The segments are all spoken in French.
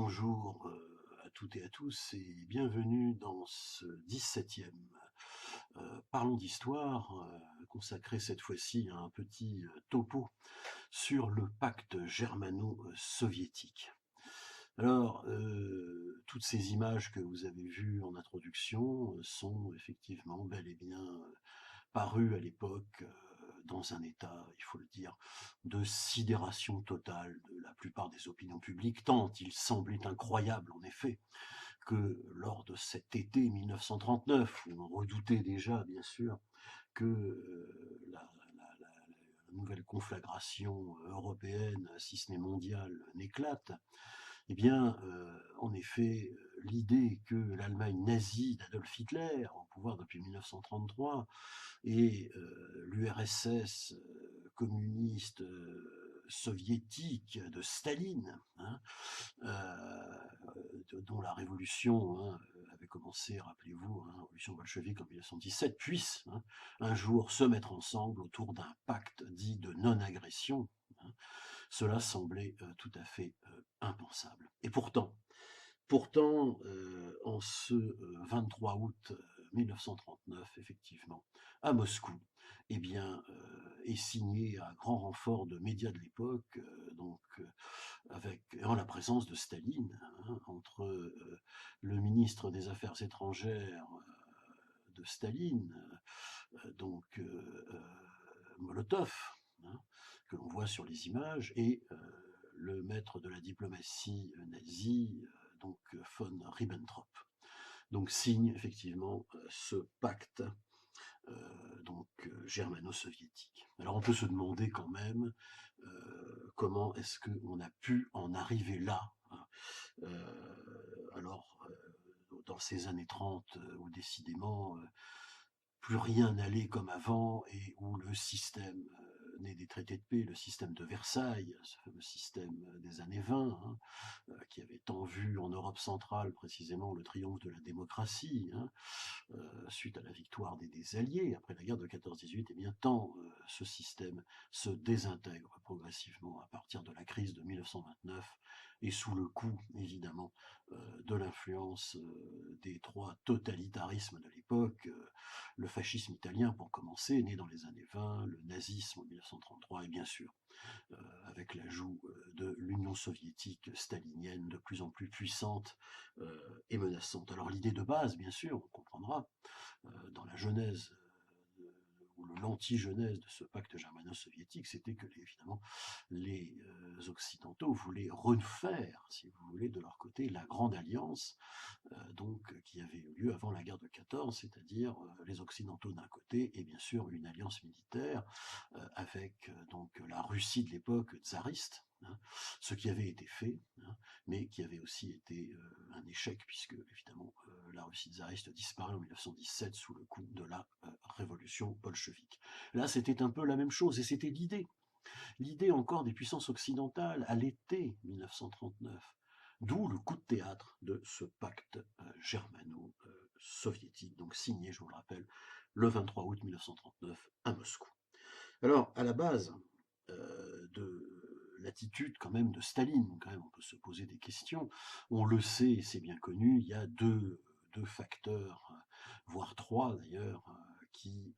Bonjour à toutes et à tous et bienvenue dans ce 17e Parlons d'histoire, consacré cette fois-ci à un petit topo sur le pacte germano-soviétique. Alors, toutes ces images que vous avez vues en introduction sont effectivement bel et bien parues à l'époque dans un état, il faut le dire, de sidération totale de la plupart des opinions publiques, tant il semblait incroyable en effet que lors de cet été 1939, où on redoutait déjà bien sûr que la nouvelle conflagration européenne, si ce n'est mondiale, n'éclate, eh bien, en effet, l'idée que l'Allemagne nazie d'Adolf Hitler, au pouvoir depuis 1933, et l'URSS communiste soviétique de Staline, hein, dont la révolution avait commencé, rappelez-vous, la révolution bolchevique en 1917, puissent un jour se mettre ensemble autour d'un pacte dit de non-agression. Cela semblait tout à fait impensable. Et pourtant, en ce 23 août 1939, effectivement, à Moscou, eh bien, est signé à grand renfort de médias de l'époque, en la présence de Staline, entre le ministre des Affaires étrangères de Staline, Molotov, hein, que l'on voit sur les images, et le maître de la diplomatie nazie, von Ribbentrop. Donc signe effectivement ce pacte germano-soviétique. Alors on peut se demander quand même comment est-ce qu'on a pu en arriver là, hein, dans ces années 30 où décidément plus rien n'allait comme avant et où le système né des traités de paix, le système de Versailles, ce fameux système des années 20, qui avait tant vu en Europe centrale précisément le triomphe de la démocratie, suite à la victoire des Alliés après la guerre de 14-18, et bien tant ce système se désintègre progressivement à partir de la crise de 1929 et sous le coup évidemment de l'influence des trois totalitarismes de l'époque, le fascisme italien pour commencer, né dans les années 20, le nazisme en 1933 et bien sûr avec l'ajout de l'Union soviétique stalinienne de plus en plus puissante et menaçante. Alors l'idée de base, bien sûr, on comprendra, dans la genèse ou l'anti-genèse de ce pacte germano-soviétique, c'était que évidemment les Occidentaux voulaient refaire, si vous voulez, de leur côté, la Grande Alliance, qui avait eu lieu avant la guerre de 14, c'est-à-dire les Occidentaux d'un côté et bien sûr une alliance militaire avec la Russie de l'époque tsariste, ce qui avait été fait, mais qui avait aussi été un échec puisque évidemment la Russie tsariste disparaît en 1917 sous le coup de la révolution bolchevique. Là, c'était un peu la même chose et c'était l'idée encore des puissances occidentales à l'été 1939. D'où le coup de théâtre de ce pacte germano-soviétique, donc signé, je vous le rappelle, le 23 août 1939 à Moscou. Alors, à la base de l'attitude quand même de Staline, quand même, on peut se poser des questions. On le sait, et c'est bien connu, il y a deux facteurs, voire trois d'ailleurs, qui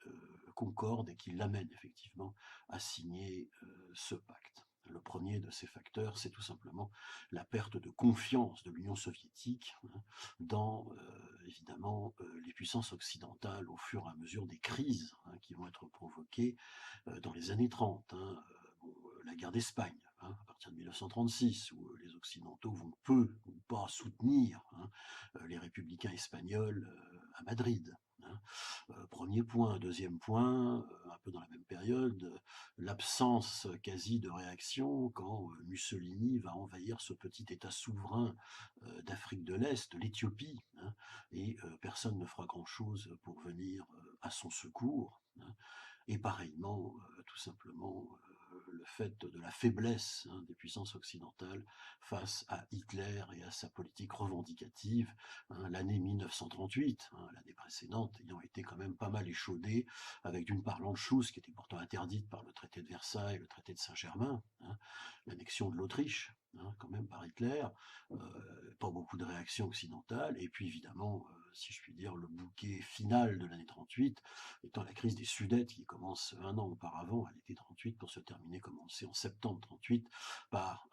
concordent et qui l'amènent effectivement à signer ce pacte. Le premier de ces facteurs, c'est tout simplement la perte de confiance de l'Union soviétique dans, évidemment, les puissances occidentales au fur et à mesure des crises qui vont être provoquées dans les années 30. La guerre d'Espagne, à partir de 1936, où les Occidentaux vont peu ou pas soutenir les républicains espagnols à Madrid. Premier point. Deuxième point, un peu dans la même période, l'absence quasi de réaction quand Mussolini va envahir ce petit État souverain d'Afrique de l'Est, l'Éthiopie, et personne ne fera grand-chose pour venir à son secours. Et pareillement, tout simplement, le fait de la faiblesse des puissances occidentales face à Hitler et à sa politique revendicative, l'année 1938, l'année précédente, ayant été quand même pas mal échaudée, avec d'une part l'Anschluss, qui était pourtant interdite par le traité de Versailles, le traité de Saint-Germain, l'annexion de l'Autriche, hein, quand même par Hitler, pas beaucoup de réactions occidentales, et puis évidemment, si je puis dire, le bouquet final de l'année 38, étant la crise des Sudètes qui commence un an auparavant, à l'été 38, pour se terminer, comme on le sait, en septembre 38, par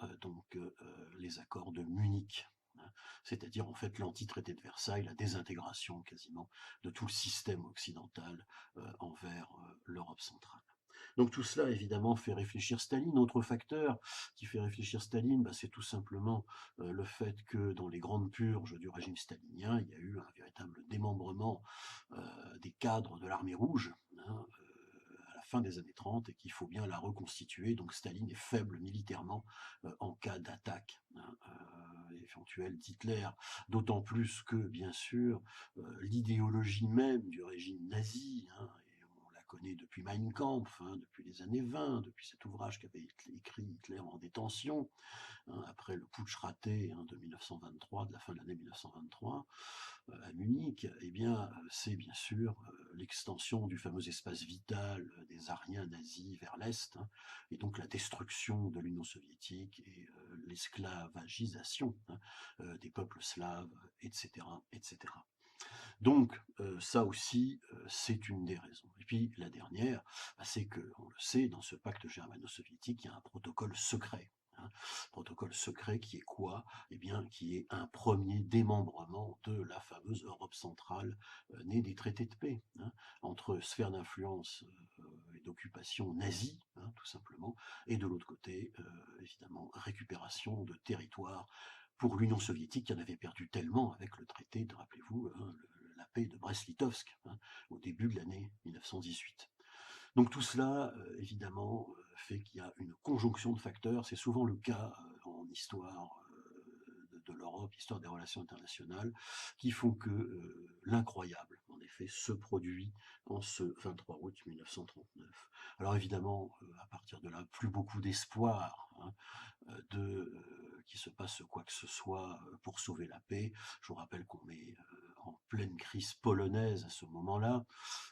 les accords de Munich, hein. C'est-à-dire en fait l'anti-traité de Versailles, la désintégration quasiment de tout le système occidental envers l'Europe centrale. Donc tout cela, évidemment, fait réfléchir Staline. Autre facteur qui fait réfléchir Staline, c'est tout simplement le fait que dans les grandes purges du régime stalinien, il y a eu un véritable démembrement des cadres de l'armée rouge, hein, à la fin des années 30, et qu'il faut bien la reconstituer. Donc Staline est faible militairement en cas d'attaque, hein, éventuelle d'Hitler, d'autant plus que, bien sûr, l'idéologie même du régime nazi, hein, on la connaît depuis Mein Kampf, hein, depuis les années 20, depuis cet ouvrage qu'avait écrit Hitler en détention, hein, après le putsch raté, hein, de 1923, de la fin de l'année 1923, à Munich, eh bien, c'est bien sûr l'extension du fameux espace vital des Ariens nazis vers l'Est, hein, et donc la destruction de l'Union soviétique et l'esclavagisation, hein, des peuples slaves, etc., etc. Donc, ça aussi, c'est une des raisons. Et puis, la dernière, c'est que, on le sait, dans ce pacte germano-soviétique, il y a un protocole secret, hein. Protocole secret qui est quoi? Eh bien, qui est un premier démembrement de la fameuse Europe centrale, née des traités de paix, hein, entre sphère d'influence et d'occupation nazie, hein, tout simplement, et de l'autre côté, évidemment, récupération de territoires pour l'Union soviétique qui en avait perdu tellement avec le traité, rappelez-vous, hein, la paix de Brest-Litovsk, hein, au début de l'année 1918. Donc tout cela, évidemment, fait qu'il y a une conjonction de facteurs. C'est souvent le cas en histoire de l'Europe, histoire des relations internationales, qui font que l'incroyable, en effet, se produit en ce 23 août 1939. Alors évidemment, à partir de là, plus beaucoup d'espoir, hein, qu'il se passe quoi que ce soit pour sauver la paix. Je vous rappelle qu'on est en pleine crise polonaise à ce moment-là,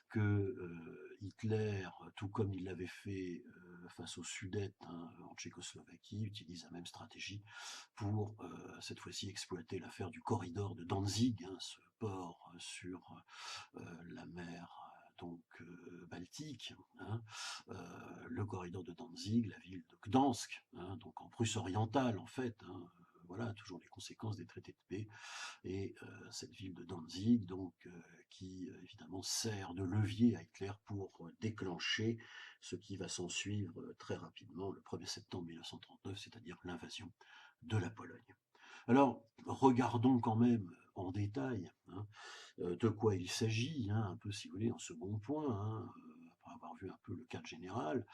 que Hitler, tout comme il l'avait fait face aux Sudètes, hein, en Tchécoslovaquie, utilise la même stratégie pour cette fois-ci exploiter l'affaire du corridor de Danzig, hein, ce port sur la mer Baltique, hein, le corridor de Danzig, la ville de Gdansk, hein, donc en Prusse orientale en fait, hein, voilà, toujours les conséquences des traités de paix, et cette ville de Danzig, donc, qui évidemment sert de levier à Hitler pour déclencher ce qui va s'en suivre très rapidement le 1er septembre 1939, c'est-à-dire l'invasion de la Pologne. Alors, regardons quand même en détail, hein, de quoi il s'agit, hein, un peu si vous voulez en second point, hein, après avoir vu un peu le cadre général,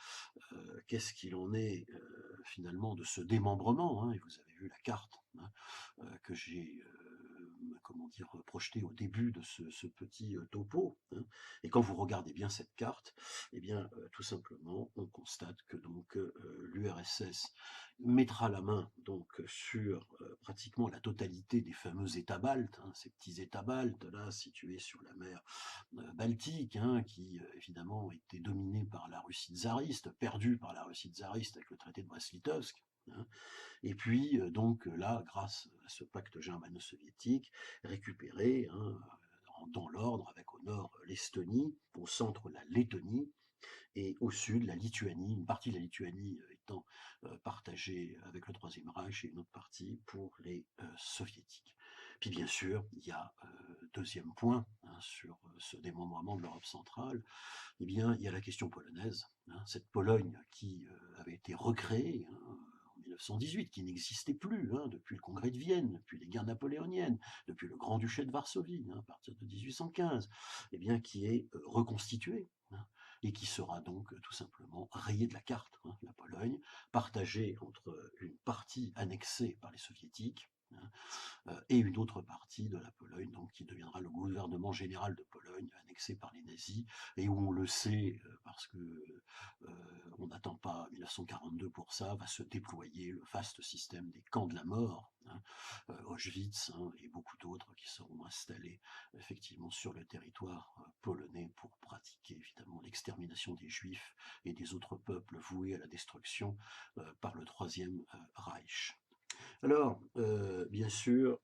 qu'est-ce qu'il en est finalement de ce démembrement, hein, et vous avez vu la carte, hein, que j'ai comment dire, projeté au début de ce petit topo, hein. Et quand vous regardez bien cette carte, eh bien, tout simplement, on constate que donc l'URSS mettra la main donc sur pratiquement la totalité des fameux États baltes, hein, ces petits États baltes là situés sur la mer Baltique, hein, qui évidemment étaient dominés par la Russie tsariste, perdus par la Russie tsariste avec le traité de Brest-Litovsk, hein. Et puis, donc là, grâce à ce pacte germano-soviétique, récupéré, hein, dans l'ordre, avec au nord l'Estonie, au centre la Lettonie, et au sud la Lituanie, une partie de la Lituanie étant partagée avec le Troisième Reich et une autre partie pour les soviétiques. Puis bien sûr, il y a deuxième point, hein, sur ce démembrement de l'Europe centrale, eh bien, il y a la question polonaise, hein, cette Pologne qui avait été recréée, hein, en 1918, qui n'existait plus, hein, depuis le congrès de Vienne, depuis les guerres napoléoniennes, depuis le Grand-Duché de Varsovie, hein, à partir de 1815, eh bien, qui est reconstituée, hein, et qui sera donc tout simplement rayée de la carte, hein, la Pologne, partagée entre une partie annexée par les soviétiques, hein, et une autre partie de la Pologne, donc, qui deviendra le gouvernement général de Pologne, annexé par les nazis, et où on le sait, parce que on n'attend pas 1942 pour ça, va se déployer le vaste système des camps de la mort, hein, Auschwitz, hein, et beaucoup d'autres qui seront installés effectivement sur le territoire polonais pour pratiquer évidemment l'extermination des Juifs et des autres peuples voués à la destruction par le Troisième Reich. Alors, bien sûr,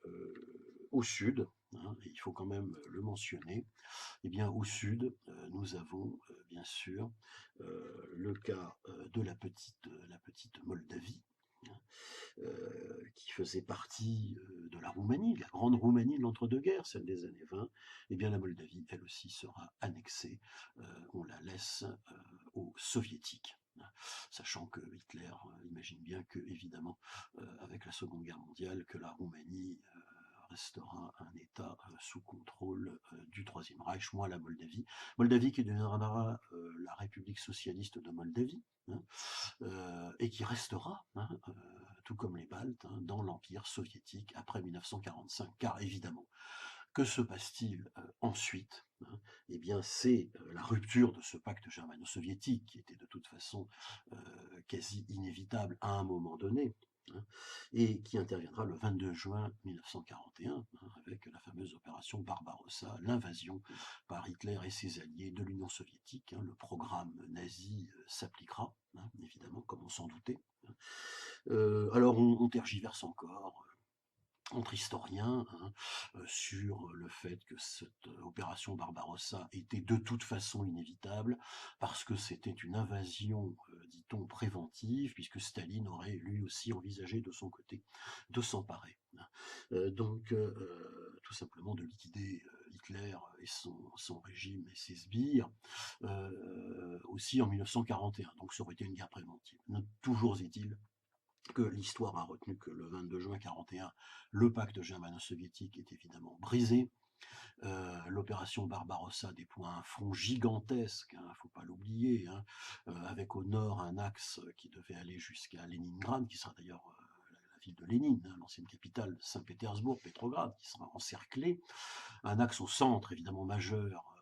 au sud, hein, et il faut quand même le mentionner, eh bien, au sud, nous avons bien sûr le cas de la petite Moldavie, hein, qui faisait partie de la Roumanie, de la grande Roumanie de l'entre-deux-guerres, celle des années 20. Eh bien, la Moldavie, elle aussi, sera annexée. On la laisse aux Soviétiques, hein. Sachant que Hitler imagine bien que, évidemment, avec la Seconde Guerre mondiale, que la Roumanie restera un État sous contrôle du Troisième Reich, moins la Moldavie. Moldavie qui deviendra la République socialiste de Moldavie, hein, et qui restera, hein, tout comme les Baltes, hein, dans l'Empire soviétique après 1945. Car évidemment, que se passe-t-il ensuite, hein? Eh bien, c'est la rupture de ce pacte germano-soviétique qui était de toute façon quasi inévitable à un moment donné, hein, et qui interviendra le 22 juin 1941, hein, avec la fameuse opération Barbarossa, l'invasion par Hitler et ses alliés de l'Union soviétique. Hein. Le programme nazi s'appliquera, hein, évidemment, comme on s'en doutait. Hein. Alors on tergiverse encore entre historiens, hein, sur le fait que cette opération Barbarossa était de toute façon inévitable, parce que c'était une invasion, dit-on, préventive, puisque Staline aurait lui aussi envisagé de son côté de s'emparer, hein. Tout simplement de liquider Hitler et son régime et ses sbires, aussi en 1941. Donc ça aurait été une guerre préventive. Toujours est-il que l'histoire a retenu que le 22 juin 1941, le pacte germano-soviétique est évidemment brisé. L'opération Barbarossa déploie un front gigantesque, il ne faut pas l'oublier, hein, avec au nord un axe qui devait aller jusqu'à Leningrad, qui sera d'ailleurs la ville de Lénine, hein, l'ancienne capitale de Saint-Pétersbourg, Pétrograd, qui sera encerclée. Un axe au centre, évidemment majeur,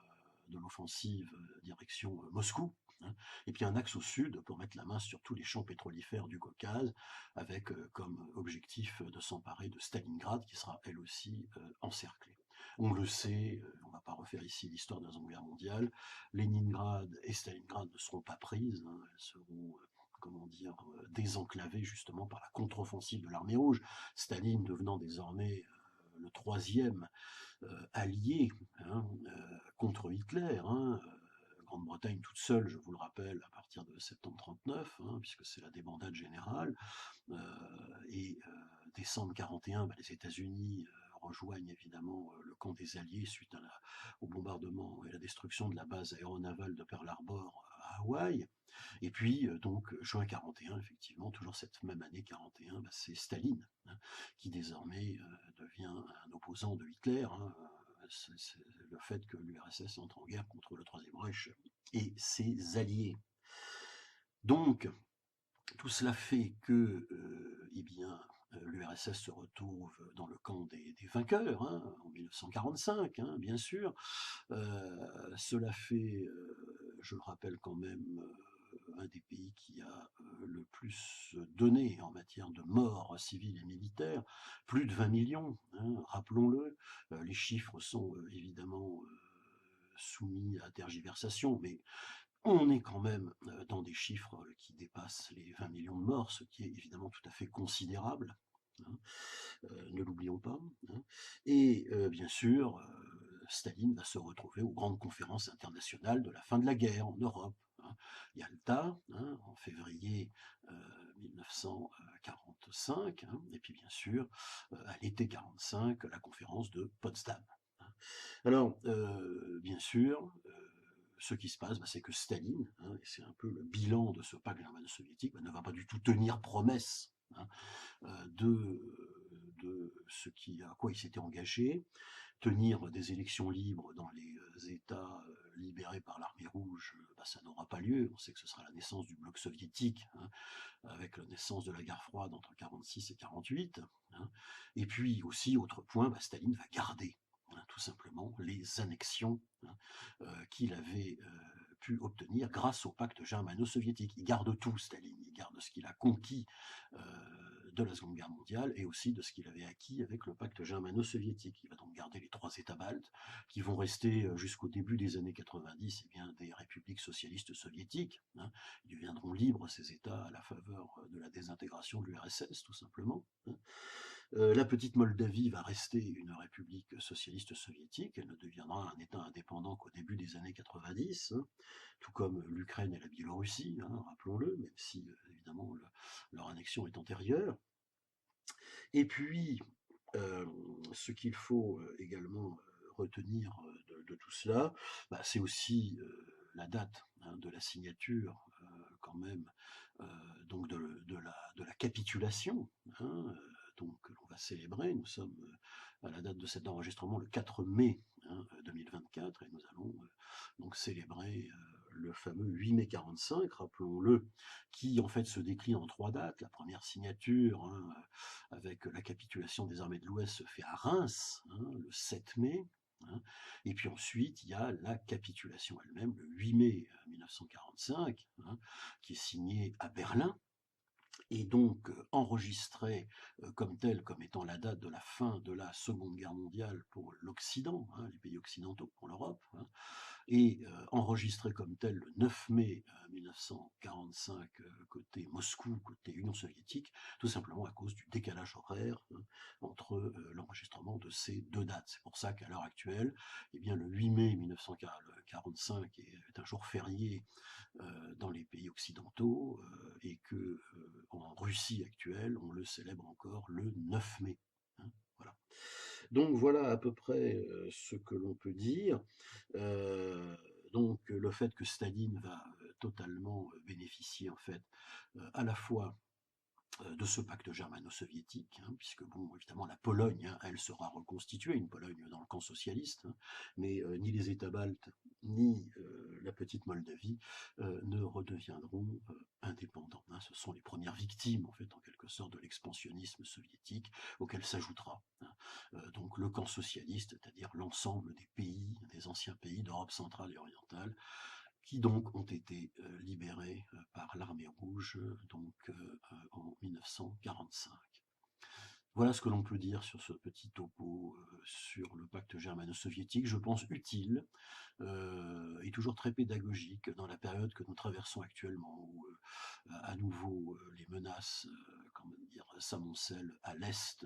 de l'offensive direction Moscou, hein, et puis un axe au sud pour mettre la main sur tous les champs pétrolifères du Caucase, avec comme objectif de s'emparer de Stalingrad, qui sera elle aussi encerclée. On le sait, on ne va pas refaire ici l'histoire de la Seconde Guerre mondiale, Leningrad et Stalingrad ne seront pas prises, hein, elles seront comment dire, désenclavées justement par la contre-offensive de l'armée rouge, Staline devenant désormais le troisième allié, hein, contre Hitler, hein, Grande-Bretagne toute seule, je vous le rappelle, à partir de septembre 1939, hein, puisque c'est la débandade générale, et décembre 41, bah, les États-Unis rejoignent évidemment le camp des Alliés suite au bombardement et à la destruction de la base aéronavale de Pearl Harbor à Hawaï. Et puis, donc, juin 41, effectivement, toujours cette même année 41, bah, c'est Staline, hein, qui désormais devient un opposant de Hitler, hein. C'est le fait que l'URSS entre en guerre contre le Troisième Reich et ses alliés. Donc, tout cela fait que, eh bien, l'URSS se retrouve dans le camp des vainqueurs, hein, en 1945, hein, bien sûr. Cela fait, je le rappelle quand même, un des pays qui a le plus donné en matière de morts civiles et militaires, plus de 20 millions, hein, rappelons-le. Les chiffres sont évidemment soumis à tergiversation, mais on est quand même dans des chiffres qui dépassent les 20 millions de morts, ce qui est évidemment tout à fait considérable, hein, ne l'oublions pas, hein. Et bien sûr, Staline va se retrouver aux grandes conférences internationales de la fin de la guerre en Europe, hein. Yalta, hein, en février 1945, hein, et puis bien sûr, à l'été 1945, la conférence de Potsdam, hein. Alors, bien sûr, ce qui se passe, bah, c'est que Staline, hein, et c'est un peu le bilan de ce pacte germano-soviétique, bah, ne va pas du tout tenir promesse, hein, de ce à quoi il s'était engagé, tenir des élections libres dans les États libérés par l'armée rouge, bah, ça n'aura pas lieu. On sait que ce sera la naissance du bloc soviétique, hein, avec la naissance de la guerre froide entre 1946 et 1948. Hein. Et puis aussi, autre point, bah, Staline va garder, hein, tout simplement les annexions, hein, qu'il avait pu obtenir grâce au pacte germano-soviétique. Il garde tout, Staline. Il garde ce qu'il a conquis de la Seconde Guerre mondiale et aussi de ce qu'il avait acquis avec le pacte germano-soviétique. Il va donc garder les trois États baltes qui vont rester jusqu'au début des années 90 des républiques socialistes soviétiques, hein. Ils deviendront libres, ces États, à la faveur de la désintégration de l'URSS, tout simplement, hein. La petite Moldavie va rester une république socialiste soviétique, elle ne deviendra un État indépendant qu'au début des années 90, hein, tout comme l'Ukraine et la Biélorussie, hein, rappelons-le, même si évidemment leur annexion est antérieure. Et puis, ce qu'il faut également retenir de tout cela, bah, c'est aussi la date, hein, de la signature, quand même, donc de la capitulation, hein, donc que l'on va célébrer. Nous sommes à la date de cet enregistrement le 4 mai, hein, 2024, et nous allons donc célébrer le fameux 8 mai 45, rappelons-le, qui en fait se décline en trois dates. La première signature, hein, avec la capitulation des armées de l'Ouest, se fait à Reims, hein, le 7 mai. Hein. Et puis ensuite, il y a la capitulation elle-même, le 8 mai 1945, hein, qui est signée à Berlin, et donc enregistrée comme telle, comme étant la date de la fin de la Seconde Guerre mondiale pour l'Occident, hein, les pays occidentaux, pour l'Europe, hein, et enregistré comme tel le 9 mai 1945 côté Moscou, côté Union soviétique, tout simplement à cause du décalage horaire, hein, entre l'enregistrement de ces deux dates. C'est pour ça qu'à l'heure actuelle, eh bien, le 8 mai 1945 est un jour férié dans les pays occidentaux, et que en Russie actuelle, on le célèbre encore le 9 mai. Hein, voilà. Donc voilà à peu près ce que l'on peut dire. Euh, donc le fait que Staline va totalement bénéficier en fait à la fois de ce pacte germano-soviétique, hein, puisque bon, évidemment la Pologne, hein, elle sera reconstituée, une Pologne dans le camp socialiste, hein, mais ni les États baltes ni la petite Moldavie ne redeviendront indépendants. Hein. Ce sont les premières victimes, en fait, en quelque sorte, de l'expansionnisme soviétique, auquel s'ajoutera, hein, donc le camp socialiste, c'est-à-dire l'ensemble des pays, des anciens pays d'Europe centrale et orientale, qui donc ont été libérés par l'armée rouge en 1945. Voilà ce que l'on peut dire sur ce petit topo sur le pacte germano-soviétique, je pense utile et toujours très pédagogique dans la période que nous traversons actuellement, où à nouveau les menaces comment dire, s'amoncellent à l'est,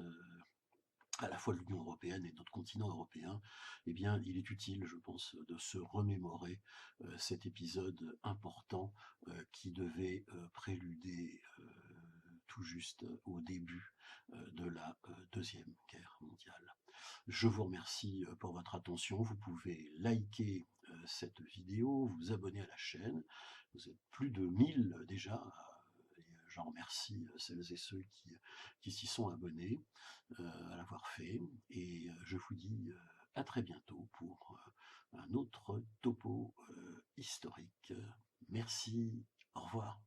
à la fois de l'Union européenne et de notre continent européen. Eh bien, il est utile, je pense, de se remémorer cet épisode important qui devait préluder tout juste au début de la Deuxième Guerre mondiale. Je vous remercie pour votre attention. Vous pouvez liker cette vidéo, vous abonner à la chaîne. Vous êtes plus de 1000 déjà. Et j'en remercie celles et ceux qui s'y sont abonnés à l'avoir fait. Et je vous dis à très bientôt pour un autre topo historique. Merci, au revoir.